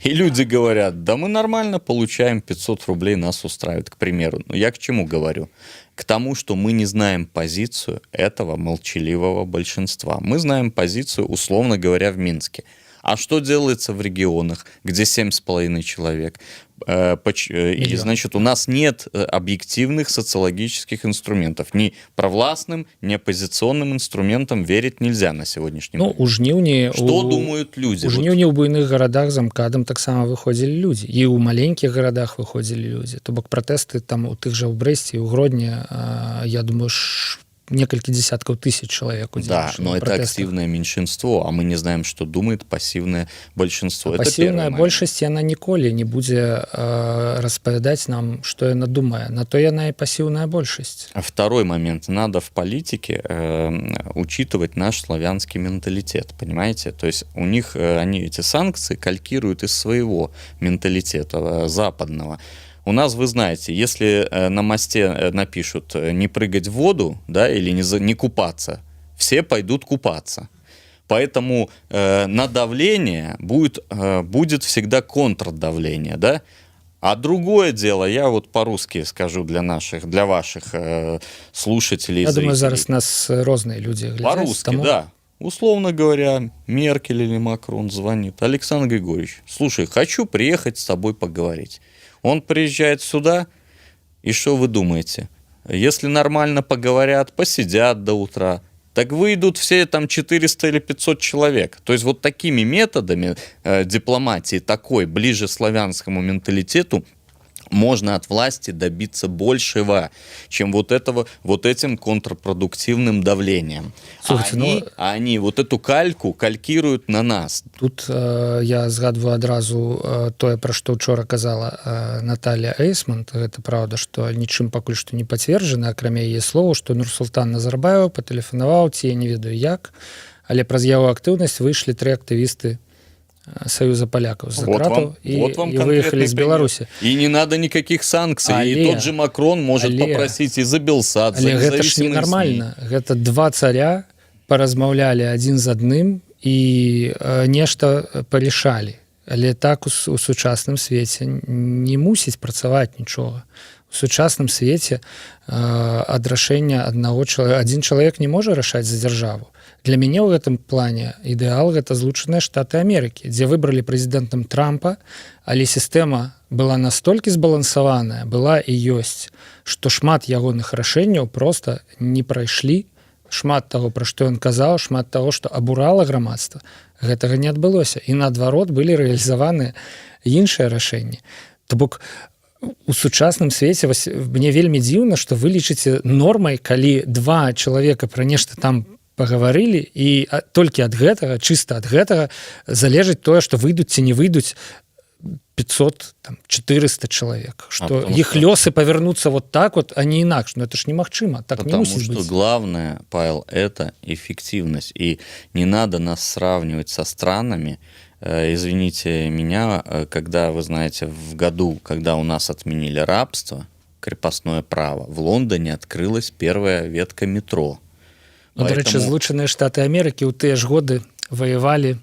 И люди говорят, да мы нормально получаем 500 рублей, нас устраивает, к примеру. Но я к чему говорю? К тому, что мы не знаем позицию этого молчаливого большинства. Мы знаем позицию, условно говоря, в Минске. А что делается в регионах, где 7,5 человек? И, значит, у нас нет объективных социологических инструментов. Ни провластным, ни оппозиционным инструментам верить нельзя на сегодняшний момент. У жніўні Что думают люди? У жніўні ў буйных гарадах з амкадам таксама выходзілі людзі. І ў маленькіх гарадах выходзілі людзі. То бок пратэсты там у тых жа ў Брэсце, у Гродні, я думаю, несколько десятков тысяч человек. Да, но это активное меньшинство, а мы не знаем, что думает пассивное большинство. Это пассивная большасць, яна ніколі не будзе распавядаць нам, что яна думае. На то яна и пассивная большасць. Второй момент. Надо в политике учитывать наш славянский менталитет, понимаете? То есть у них они эти санкции калькируют из своего менталитета западного. У нас, вы знаете, если на мосте напишут «не прыгать в воду», да, или не купаться, все пойдут купаться. Поэтому на давление будет всегда контрдавление, да? А другое дело, я вот по-русски скажу для ваших слушателей. Я думаю, зараз нас разные люди глядят. По-русски, тому... да. Условно говоря, Меркель или Макрон звонит. Александр Григорьевич, слушай, хочу приехать с тобой поговорить. Он приезжает сюда, и что вы думаете? Если нормально поговорят, посидят до утра, так выйдут все там 400 или 500 человек. То есть вот такими методами дипломатии, такой, ближе славянскому менталитету, можно от власти добиться большего, чем вот этим контрпродуктивным давлением. Слушайте, они вот эту кальку калькируют на нас. Тут я згадываю адразу тое, пра што учора казала Наталья Эйсмонт. Гэта правда, што нічым пакуль што не пацверджана, акрамя яе словаў, што Нурсултан Назарбаеў патэлефанаваў, ці я не ведаю як, але праз яго актыўнасць выйшлі 3 актывісты Союза поляков за кратов и выехали из Беларуси. И не надо никаких санкций. И тот же Макрон может попросить и за Белсад, за независимые СМИ. Это ж ненормально. Это 2 царя поразмаўлялі адзін з адным и нешта парішалі. Але так у сучасным свеце не мусіць працаваць нічога. У сучасным свеце ад рашэння адзін чалавек не можа рашаць за дзяржаву. Для мяне ў гэтым плане ідэал гэта Злучаныя Штаты Амерыкі, дзе выбралі прэзідэнтам Трампа, але сістэма была настолькі збалансаваная, была і ёсць, што шмат ягоных рашэнняў проста не прайшлі. Шмат таго, пра што ён казаў, шмат таго, што абурала грамадства, гэтага не адбылося. І наадварот былі рэалізаваныя іншыя рашэнні. То бок у сучасным свеце мне вельмі дзіўна, што вы лічыце нормай, калі 2 чалавека пра нешта там пагаварылі, і толькі ад гэтага, чыста ад гэтага залежыць тое, што выйдуць ці не выйдуць 500, там, 400 чалавек. Што іх лёсы павярнуцца вот так вот, а не інакш. Ну это ж немагчыма, так не мусіць быць. Потому что главное, Павел, это эффективность. И не надо нас сравнивать со странами. Извините меня, когда, вы знаете, в году, когда у нас отменили рабство, крепостное право, в Лондоне открылась первая ветка метро. Ну, до рэчы, Злучаныя Штаты Амерыкі ў тыя ж годы ваявалі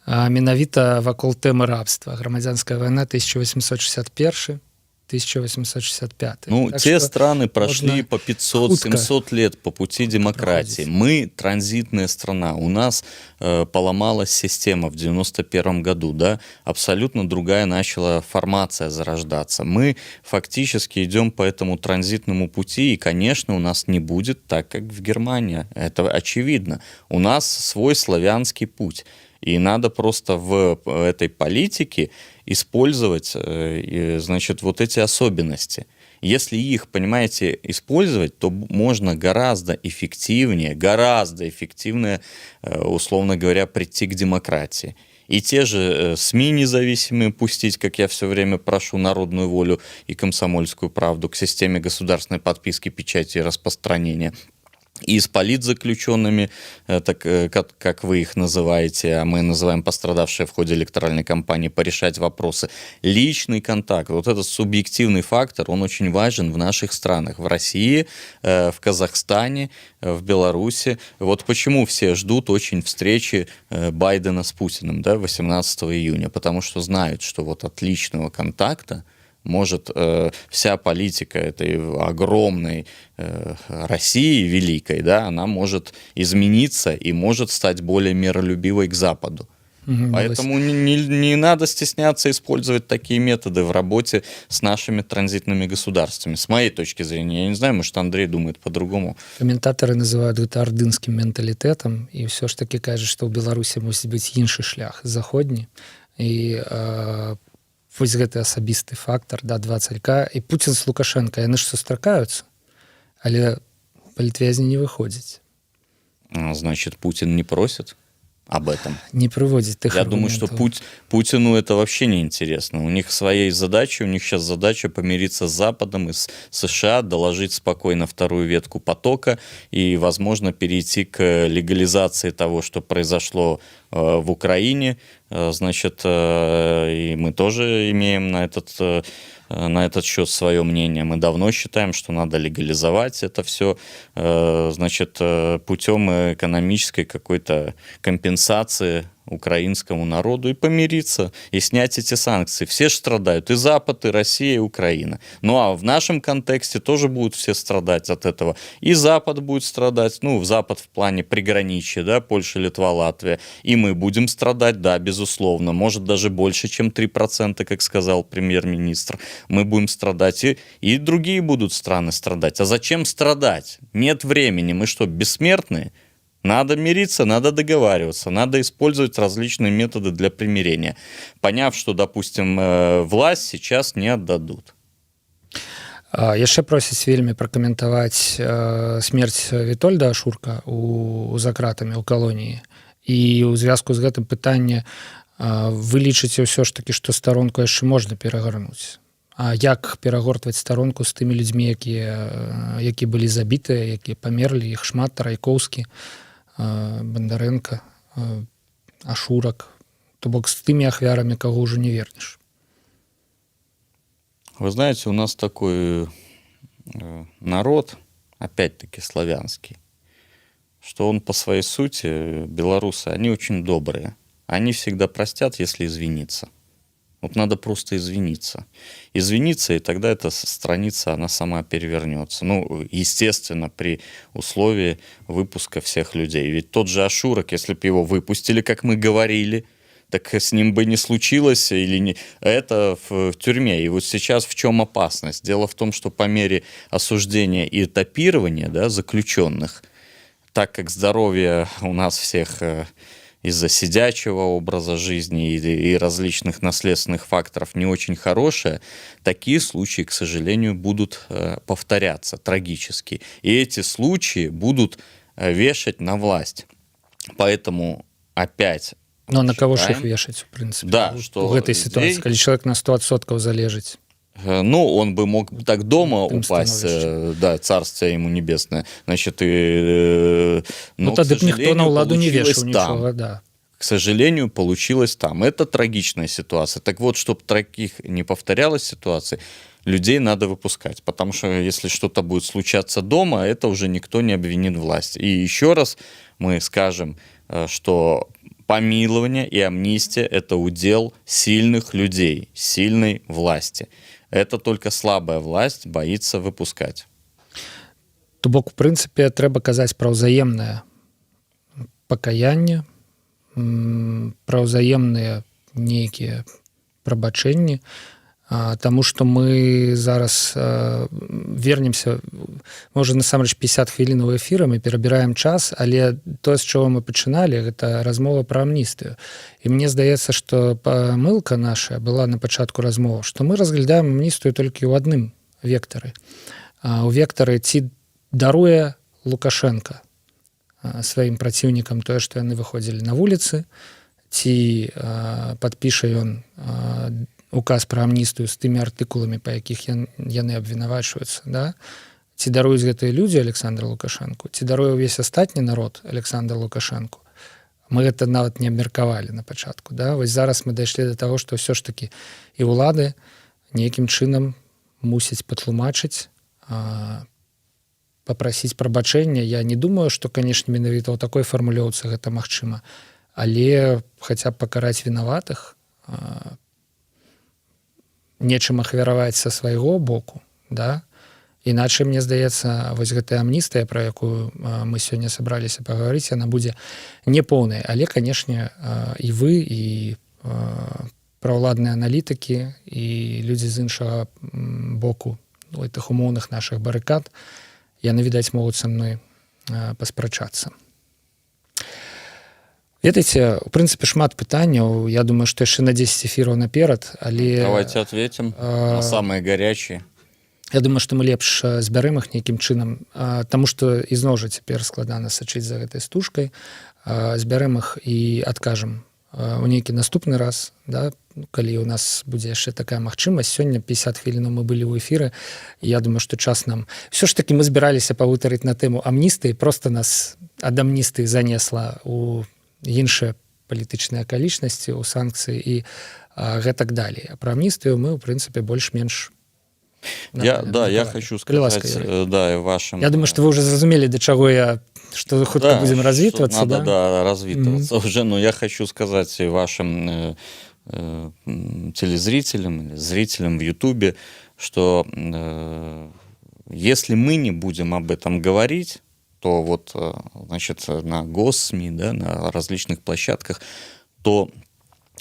менавіта вакол тэмы рабства. Грамадзянская вайна 1861-1865. Ну, те страны прошли по 500-700 лет по пути демократии. Мы транзитная страна. У нас поломалась система в 91 году, да, абсолютно другая начала формация зарождаться. Мы фактически идем по этому транзитному пути, и, конечно, у нас не будет так, как в Германии. Это очевидно. У нас свой славянский путь. И надо просто в этой политике использовать, значит, вот эти особенности. Если их, понимаете, использовать, то можно гораздо эффективнее, условно говоря, прийти к демократии. И те же СМИ независимые пустить, как я все время прошу, «Народную волю» и «Комсомольскую правду» к системе государственной подписки, печати и распространения. и с политзаключенными, как вы их называете, а мы называем пострадавшие в ходе электоральной кампании, порешать вопросы. Личный контакт, вот этот субъективный фактор, он очень важен в наших странах, в России, в Казахстане, в Беларуси. Вот почему все ждут очень встречи Байдена с Путиным, да, 18 июня, потому что знают, что вот от личного контакта может вся политика этой огромной России великой, да, она может измениться и может стать более миролюбивой к Западу. Поэтому не надо стесняться использовать такие методы в работе с нашими транзитными государствами. С моей точки зрения, я не знаю, может, Андрей думает по-другому. Каментатары называют это ордынским менталітэтам, і все ж таки кажуть, што ў Беларусі мусіць быць іншы шлях, заходні. І вось гэты асабісты фактар, да, два царька. І Пуцін з Лукашенко, яны ж сустракаюцца, але палітвязні не выходзяць. Значит, Путин не просит об этом. Не приводит их Я думаю, что Путину это вообще не интересно. У них своей задачи, у них сейчас задача помириться с Западом и с США, доложить спокойно вторую ветку потока и, возможно, перейти к легализации того, что произошло в Украине. Значит, и мы тоже имеем на этот счет свое мнение. Мы давно считаем, что надо легализовать это все, значит, путем экономической какой-то компенсации украинскому народу и помириться, и снять эти санкции. Все же страдают, и Запад, и Россия, и Украина. Ну а в нашем контексте тоже будут все страдать от этого. И Запад будет страдать, ну, Запад в плане приграничья, да, Польша, Литва, Латвия. И мы будем страдать, да, безусловно. Может, даже больше, чем 3%, как сказал премьер-министр. Мы будем страдать, и другие будут страны страдать. А зачем страдать? Нет времени. Мы что, бессмертные? Надо мириться, надо договариваться, надо использовать различные методы для примирения, поняв, что, допустим, власть сейчас не отдадут. Яшчэ просяць вельмі пракаментаваць смерць Вітольда Ашурка за кратамі ў калоніі. І ў звязку з гэтым пытанне, вы лічыце ўсё ж такі, што старонку яшчэ можна перагарнуць? А як перагортваць старонку з тымі людзьмі, які былі забітыя, якія памерлі, іх шмат, Райкоўскі, Бондаренко, Ашурак, то бок с теми ахвярами, кого уже не вернешь. Вы знаете, у нас такой народ, опять-таки славянский, что он по своей сути, белорусы, они очень добрые. Они всегда простят, если извиниться. Вот надо просто извиниться. Извиниться, и тогда эта страница, она сама перевернется. Ну, естественно, при условии выпуска всех людей. Ведь тот же Ашурак, если бы его выпустили, как мы говорили, так с ним бы не случилось или не... Это в тюрьме. И вот сейчас в чем опасность? Дело в том, что по мере осуждения и этапирования, да, заключенных, так как здоровье у нас всех... из-за сидячего образа жизни и различных наследственных факторов не очень хорошее, такие случаи, к сожалению, будут повторяться трагически. И эти случаи будут вешать на власть. Поэтому опять... Но на кого ж их вешать, в принципе? Да, что в этой ситуации, когда человек на 100% залежит. Ну, он бы мог так дома упасть, да, царствие ему небесное. Значит, ну, тогда бы никто на уладу не вешал ничего, да. К сожалению, получилось там. Это трагичная ситуация. Так вот, чтобы таких не повторялось ситуаций, людей надо выпускать. Потому что если что-то будет случаться дома, это уже никто не обвинит власть. И еще раз мы скажем, что помилование и амнистия – это удел сильных людей, сильной власти. Это только слабая власть боится выпускать. То бок, в прынцыпе, трэба казаць пра ўзаемнае пакаянне, пра ўзаемныя нейкія прабачэнні, таму што мы зараз вернемся, можа, насамрэч 50 хвілінаў эфіра, мы перабіраем час, але то, з чаго мы пачыналі, гэта размова пра амністыю. І мне здаецца, што памылка наша была на пачатку размовы, што мы разглядаем амністыю толькі ў адным вектары. У вектары ці даруе Лукашенко сваім праціўнікам тое, што яны выходзілі на вуліцы, ці падпіша ён указ пра амністыю з тымі артыкуламі, па якіх яны абвінавачваюцца, да? ці даруюць гэтыя людзі Александру Лукашэнку, ці даруе ўвесь астатні народ Александру Лукашэнку. Мы гэта нават не абмеркавалі на пачатку. Да? Вось зараз мы дайшлі да таго, што ўсё ж такі і ўлады нейкім чынам мусяць патлумачыць, папрасіць прабачэння. Я не думаю, што, канешне, менавіта ў такой фармулёўцы гэта магчыма, але хаця б пакараць вінаватых, нечым ахвяраваць са свайго боку, да? Іначай, мне здаецца, вось гэтая амністыя, пра якую мы сёння сабраліся пагаварыць, яна будзе непоўнай. Але, канешне, і вы, і праўладныя аналітыкі, і людзі з іншага боку тых умоўных нашых барыкад, яны, відаць, могуць са мной паспрачацца. Ведаеце, у прынцыпе, шмат пытанняў. Я думаю, што яшчэ на 10 эфіраў наперад, але... Давайте ответим на самые горячие. Я думаю, што мы лепш збярэм іх нейкім чынам, таму што ізноў жа цяпер складана сачыць за гэтай стужкай, збярэм іх і адкажам у нейкі наступны раз, да, калі у нас будзе яшчэ такая магчымасць. Сёння 50 хвілінаў мы былі ў эфіры, і я думаю, што час нам... Ўсё ж такі мы збіраліся пагутарыць на тэму амністыі, проста нас ад амністыі занесла ў іншыя палітычныя акалічнасці, у санкцыі і гэтак далей. А пра амністыю мы, ў прынцыпе, больш-менш... Я хочу сказать, да, вашим... Я думаю, что вы уже зразумели, до чего что хутка будем развитываться. Надо развитываться уже, но я хочу сказать вашим телезрителям или зрителям в Ютубе, что если мы не будем об этом говорить, то вот, значит, на госсми, да, на различных площадках, то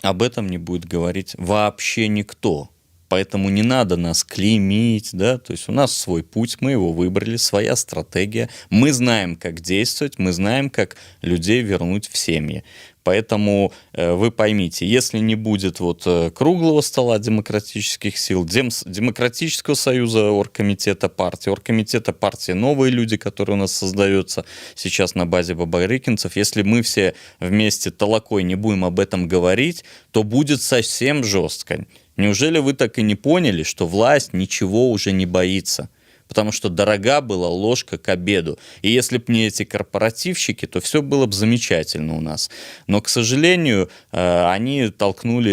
об этом не будет говорить вообще никто. Поэтому не надо нас клеймить, да, то есть у нас свой путь, мы его выбрали, своя стратегия, мы знаем, как действовать, мы знаем, как людей вернуть в семьи. Поэтому вы поймите, если не будет вот круглого стола демократических сил, демократического союза оргкомитета партии, новые люди, которые у нас создаются сейчас на базе бабарыкинцев, если мы все вместе толокой не будем об этом говорить, то будет совсем жестко. Неужели вы так и не поняли, что власть ничего уже не боится? Потому что дорога была ложка к обеду. И если бы не эти корпоративщики, то все было бы замечательно у нас. Но, к сожалению, они толкнули,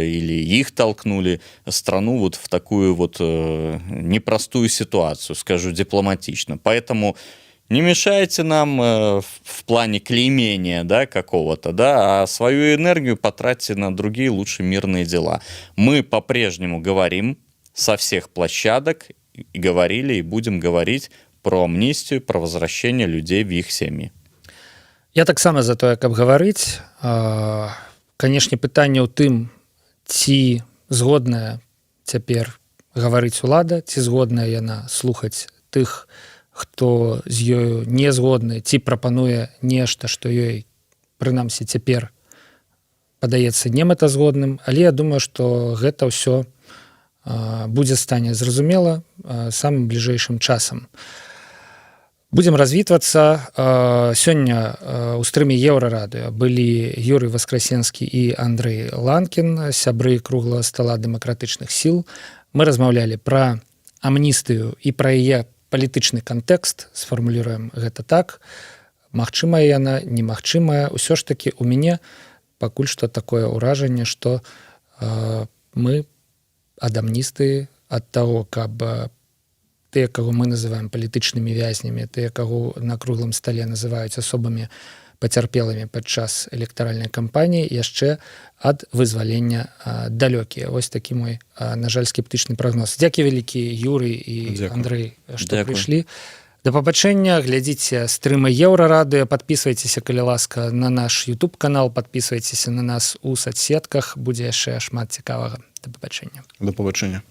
или их толкнули, страну вот в такую вот непростую ситуацию, скажу дипломатично. Поэтому не мешайте нам в плане клеймения, да, какого-то, да, а свою энергию потратьте на другие лучше мирные дела. Мы по-прежнему говорим со всех площадок, и говорили, и будем говорить про амністію, про возвращение людей в их семьи. Я таксама за тое, каб гаварыць. Канешне, пытанне ў тым, ці згодная цяпер гаварыць улада, ці згодная яна слухаць тых, хто з ёю не згодны, ці прапануе нешта, што ёй, прынамсі, цяпер падаецца немэтазгодным, але я думаю, што гэта ўсё будзе стане зразумела самым бліжэйшым часам. Будзем развітвацца. Сёння ў стрыме Еўрарадыё былі Юрый Васкрасенскі і Андрэй Ланкін, сябры круглага стала дэмакратычных сіл. Мы размаўлялі пра амністыю і пра яе палітычны кантэкст, сфармулюем гэта так. Магчымая яна, немагчымая. Усё ж такі у мяне пакуль што такое ўражанне, што мы ад амністыі, ад таго, каб тыя, каго мы называем палітычнымі вязнямі, тыя, каго на круглым стале называюць асобамі пацярпелымі падчас электаральнай кампаніі, яшчэ ад вызвалення далёкія. Вось такі мой, на жаль, скептычны прагноз. Дзякуй вялікі, Юрый і Андрэй, што прыйшлі. Да пабачэння, глядзіце стрымы Еўрарадыё, падпісвайцеся, калі ласка, на наш YouTube-канал, падпісвайцеся на нас у соцсетках, будзе яшчэ шмат цікавага. Да пабачэння. До побачення.